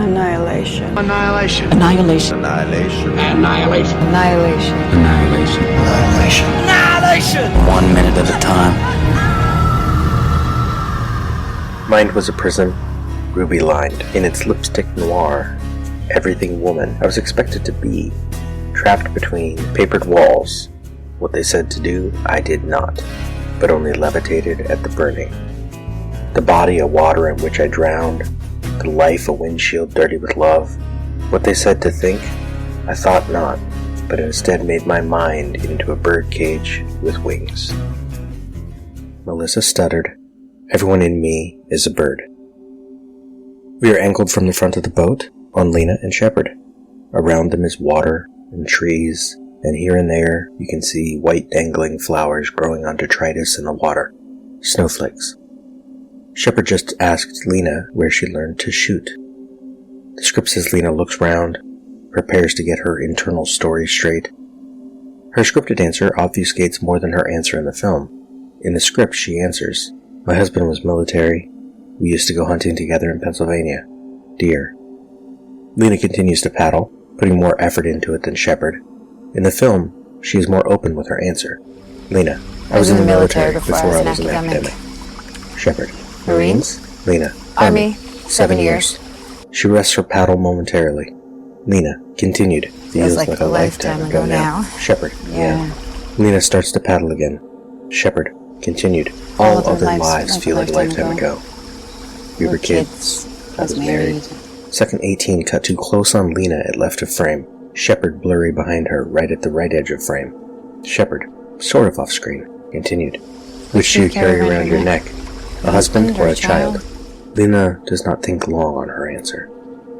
Annihilation. Annihilation. Annihilation. Annihilation. Annihilation. Annihilation. Annihilation. Annihilation. Annihilation. 1 minute at a time. Mind was a prison, ruby-lined, in its lipstick noir, everything woman I was expected to be, trapped between papered walls. What they said to do, I did not, but only levitated at the burning. The body a water in which I drowned, the life a windshield dirty with love. What they said to think, I thought not, but instead made my mind into a birdcage with wings. Melissa stuttered. Everyone in me is a bird. We are angled from the front of the boat on Lena and Sheppard. Around them is water and trees, and here and there you can see white dangling flowers growing on detritus in the water. Snowflakes. Sheppard just asked Lena where she learned to shoot. The script says Lena looks round, prepares to get her internal story straight. Her scripted answer obfuscates more than her answer in the film. In the script she answers, "My husband was military. We used to go hunting together in Pennsylvania. Deer." Lena continues to paddle, putting more effort into it than Sheppard. In the film, she is more open with her answer. Lena: I was in the military before I was an academic. Sheppard: Marines? Lena: Army. 7 years. She rests her paddle momentarily. Lena continued: Feels like a lifetime ago now. Sheppard: Yeah. Lena starts to paddle again. Sheppard continued: All other lives feel like a lifetime ago. We were kids. I was married. Second 18 cut too close on Lena at left of frame. Sheppard blurry behind her, right at the right edge of frame. Sheppard, sort of off screen, continued: Which do you carry around your neck? A husband or a child? Lena does not think long on her answer.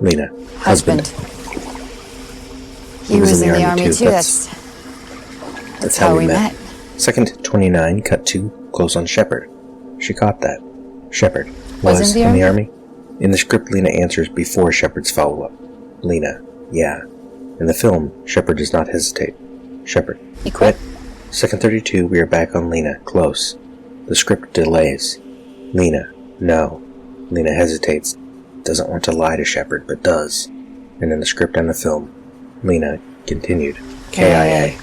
Lena: Husband. He was in the army too. That's how we met. Second 29 cut too close on Sheppard. She caught that. Sheppard: Was in the army? In the script, Lena answers before Sheppard's follow-up. Lena: Yeah. In the film, Sheppard does not hesitate. Sheppard: You quit? Second 32, we are back on Lena, close. The script delays. Lena: No. Lena hesitates, doesn't want to lie to Sheppard, but does. And in the script and the film, Lena continued: KIA.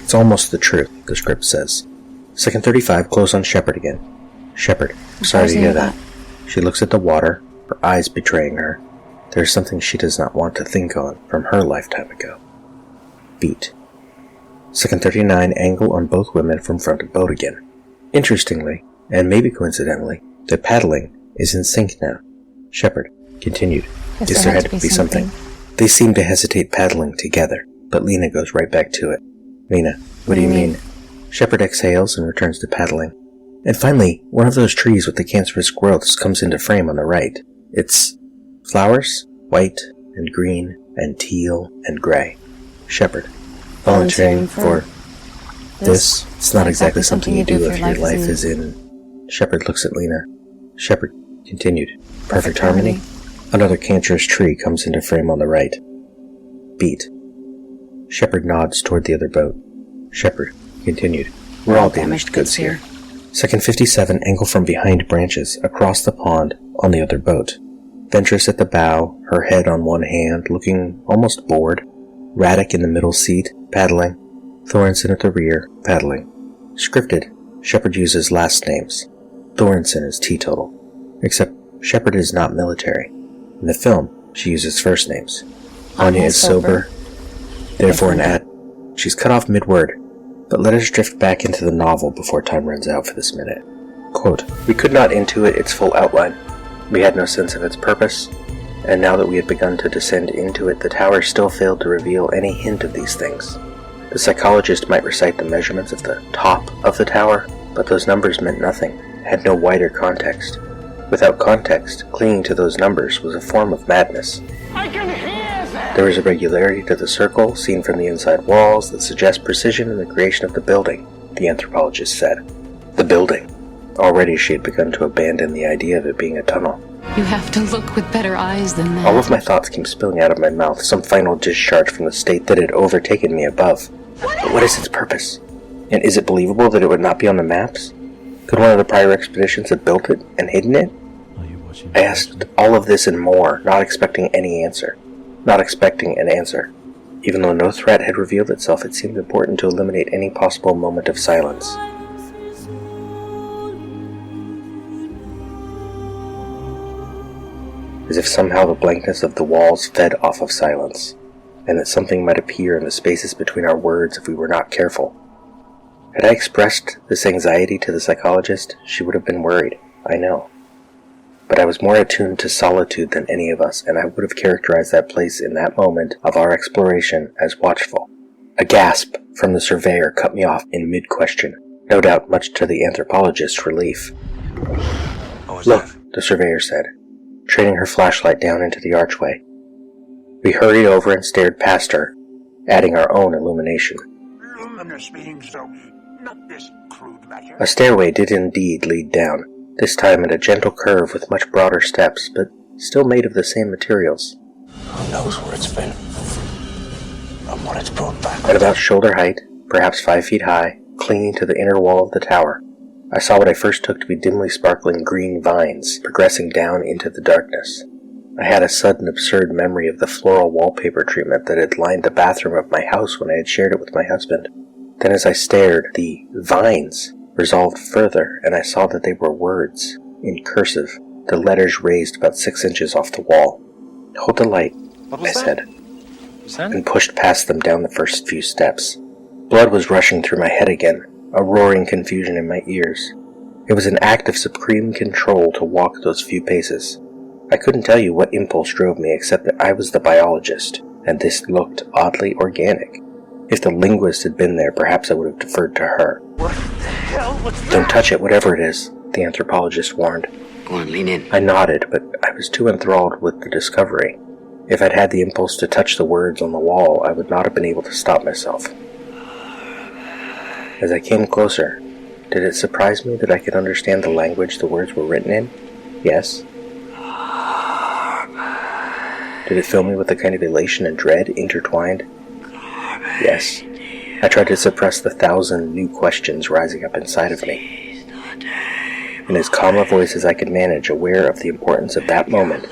It's almost the truth, the script says. Second 35, close on Sheppard again. Sheppard: Sorry to hear that. She looks at the water, her eyes betraying her. There is something she does not want to think on from her lifetime ago. Beat. Second 39, angle on both women from front of boat again. Interestingly, and maybe coincidentally, the paddling is in sync now. Sheppard continued: Guess there had to be something. They seem to hesitate paddling together, but Lena goes right back to it. Lena: What do you mean? Sheppard exhales and returns to paddling. And finally, one of those trees with the cancerous growths comes into frame on the right. It's flowers, white and green and teal and gray. Sheppard: Volunteering for this? It's not exactly something you do if your life is in... Sheppard looks at Lena. Sheppard continued: Perfect harmony? Another cancerous tree comes into frame on the right. Beat. Sheppard nods toward the other boat. Sheppard continued: We're all damaged goods here. Second 57, angle from behind branches, across the pond, on the other boat. Ventress at the bow, her head on one hand, looking almost bored. Raddick in the middle seat, paddling. Thorensen at the rear, paddling. Scripted, Sheppard uses last names. Thorensen is teetotal. Except Sheppard is not military. In the film, she uses first names. Anya is sober, therefore an ad. She's cut off mid-word, but let us drift back into the novel before time runs out for this minute. Quote: We could not intuit its full outline. We had no sense of its purpose, and now that we had begun to descend into it, the tower still failed to reveal any hint of these things. The psychologist might recite the measurements of the top of the tower, but those numbers meant nothing, had no wider context. Without context, clinging to those numbers was a form of madness. I can hear them! There is a regularity to the circle, seen from the inside walls, that suggests precision in the creation of the building, the anthropologist said. The building. Already she had begun to abandon the idea of it being a tunnel. You have to look with better eyes than that. All of my thoughts came spilling out of my mouth, some final discharge from the state that had overtaken me above. But what is its purpose? And is it believable that it would not be on the maps? Could one of the prior expeditions have built it and hidden it? I asked all of this and more, not expecting an answer. Even though no threat had revealed itself, it seemed important to eliminate any possible moment of silence. As if somehow the blankness of the walls fed off of silence, and that something might appear in the spaces between our words if we were not careful. Had I expressed this anxiety to the psychologist, she would have been worried, I know. But I was more attuned to solitude than any of us, and I would have characterized that place in that moment of our exploration as watchful. A gasp from the surveyor cut me off in mid-question, no doubt much to the anthropologist's relief. "Look," the surveyor said, training her flashlight down into the archway. We hurried over and stared past her, adding our own illumination. Luminous meaning, Zoe, not this crude matter. A stairway did indeed lead down, this time at a gentle curve with much broader steps, but still made of the same materials. Who knows where it's been? And what it's brought back. At about shoulder height, perhaps 5 feet high, clinging to the inner wall of the tower, I saw what I first took to be dimly sparkling green vines progressing down into the darkness. I had a sudden absurd memory of the floral wallpaper treatment that had lined the bathroom of my house when I had shared it with my husband. Then as I stared, the vines resolved further, and I saw that they were words, in cursive, the letters raised about 6 inches off the wall. "Hold the light," I said, and pushed past them down the first few steps. Blood was rushing through my head again, a roaring confusion in my ears. It was an act of supreme control to walk those few paces. I couldn't tell you what impulse drove me except that I was the biologist, and this looked oddly organic. If the linguist had been there, perhaps I would have deferred to her. What the hell was that? "Don't touch it, whatever it is," the anthropologist warned. Go on, lean in. I nodded, but I was too enthralled with the discovery. If I'd had the impulse to touch the words on the wall, I would not have been able to stop myself. As I came closer, did it surprise me that I could understand the language the words were written in? Yes. Did it fill me with a kind of elation and dread intertwined? Yes. I tried to suppress the 1,000 new questions rising up inside of me. In as calm a voice as I could manage, aware of the importance of that moment,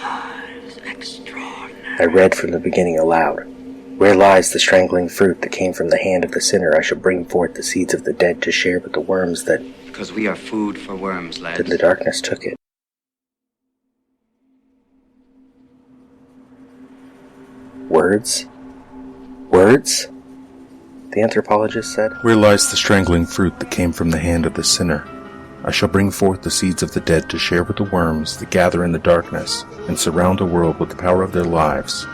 I read from the beginning aloud. "Where lies the strangling fruit that came from the hand of the sinner? I shall bring forth the seeds of the dead to share with the worms that..." Because we are food for worms, lads. Then the darkness took it. Words? Words? The anthropologist said. "Where lies the strangling fruit that came from the hand of the sinner? I shall bring forth the seeds of the dead to share with the worms that gather in the darkness and surround the world with the power of their lives.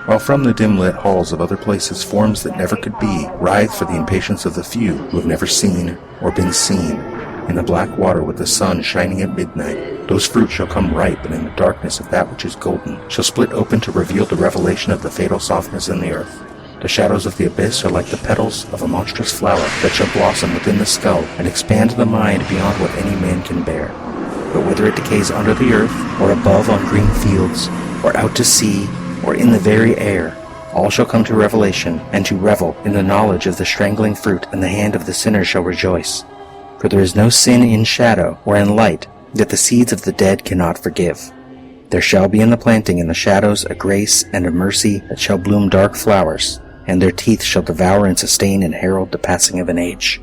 While from the dim-lit halls of other places forms that never could be writhe for the impatience of the few who have never seen or been seen. In the black water with the sun shining at midnight, those fruits shall come ripe, and in the darkness of that which is golden shall split open to reveal the revelation of the fatal softness in the earth. The shadows of the abyss are like the petals of a monstrous flower that shall blossom within the skull and expand the mind beyond what any man can bear. But whether it decays under the earth, or above on green fields, or out to sea, or in the very air, all shall come to revelation, and to revel in the knowledge of the strangling fruit, and the hand of the sinner shall rejoice. For there is no sin in shadow or in light that the seeds of the dead cannot forgive. There shall be in the planting and the shadows a grace and a mercy that shall bloom dark flowers, and their teeth shall devour and sustain and herald the passing of an age.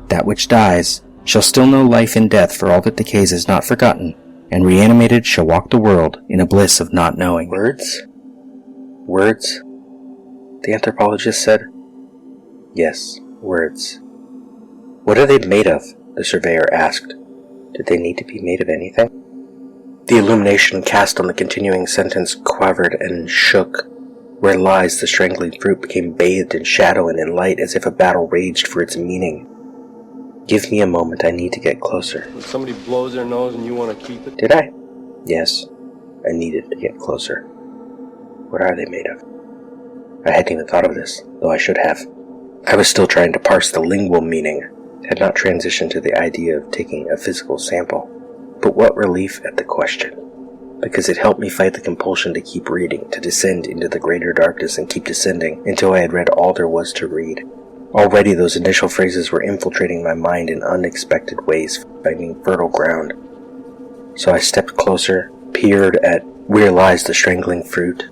That which dies shall still know life in death, for all that decays is not forgotten, and reanimated shall walk the world in a bliss of not knowing." Words? Words? The anthropologist said. Yes, words. "What are they made of?" the surveyor asked. Did they need to be made of anything? The illumination cast on the continuing sentence quivered and shook. Where lies the strangling fruit became bathed in shadow and in light, as if a battle raged for its meaning. "Give me a moment, I need to get closer." When somebody blows their nose and you want to keep it? Did I? Yes, I needed to get closer. What are they made of? I hadn't even thought of this, though I should have. I was still trying to parse the lingual meaning, had not transitioned to the idea of taking a physical sample. But what relief at the question, because it helped me fight the compulsion to keep reading, to descend into the greater darkness and keep descending until I had read all there was to read. Already those initial phrases were infiltrating my mind in unexpected ways, finding fertile ground. So I stepped closer, peered at Where Lies the Strangling Fruit,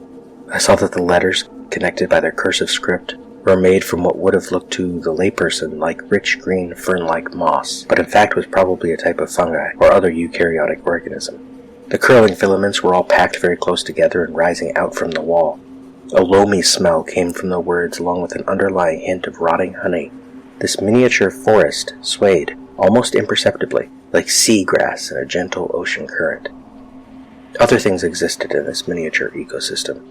I saw that the letters, connected by their cursive script, were made from what would have looked to the layperson like rich green fern-like moss, but in fact was probably a type of fungi or other eukaryotic organism. The curling filaments were all packed very close together and rising out from the wall. A loamy smell came from the words along with an underlying hint of rotting honey. This miniature forest swayed, almost imperceptibly, like seagrass in a gentle ocean current. Other things existed in this miniature ecosystem,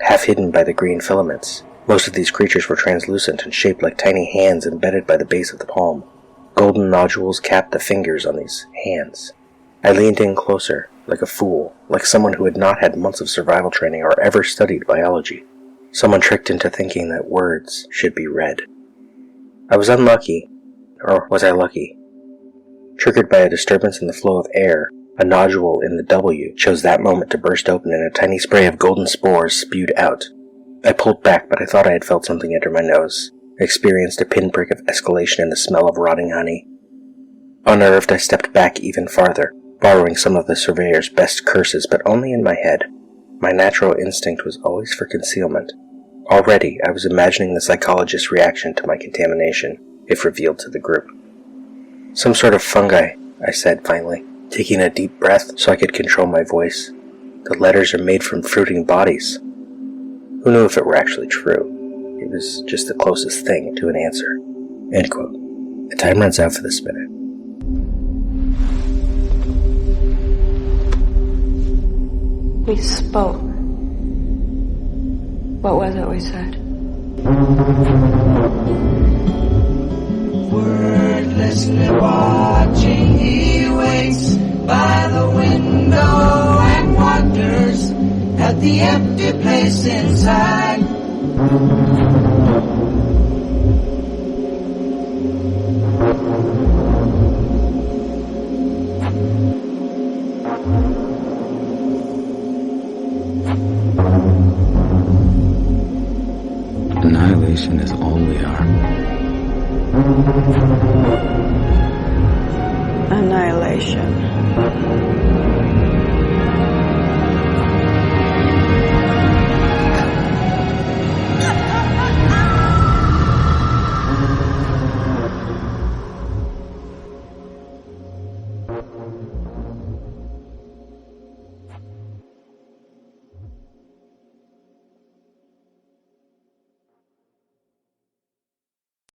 half hidden by the green filaments. Most of these creatures were translucent and shaped like tiny hands embedded by the base of the palm. Golden nodules capped the fingers on these hands. I leaned in closer, like a fool, like someone who had not had months of survival training or ever studied biology. Someone tricked into thinking that words should be read. I was unlucky, or was I lucky? Triggered by a disturbance in the flow of air, a nodule in the W chose that moment to burst open and a tiny spray of golden spores spewed out. I pulled back, but I thought I had felt something enter my nose. I experienced a pinprick of escalation in the smell of rotting honey. Unnerved, I stepped back even farther, borrowing some of the surveyor's best curses, but only in my head. My natural instinct was always for concealment. Already, I was imagining the psychologist's reaction to my contamination, if revealed to the group. Some sort of fungi, I said finally, taking a deep breath so I could control my voice. The letters are made from fruiting bodies. Who knew if it were actually true? It was just the closest thing to an answer. End quote. The time runs out for this minute. We spoke. What was it we said? Wordlessly watching, he waits by the window and wonders at the empty place inside. Annihilation is all we are. Annihilation.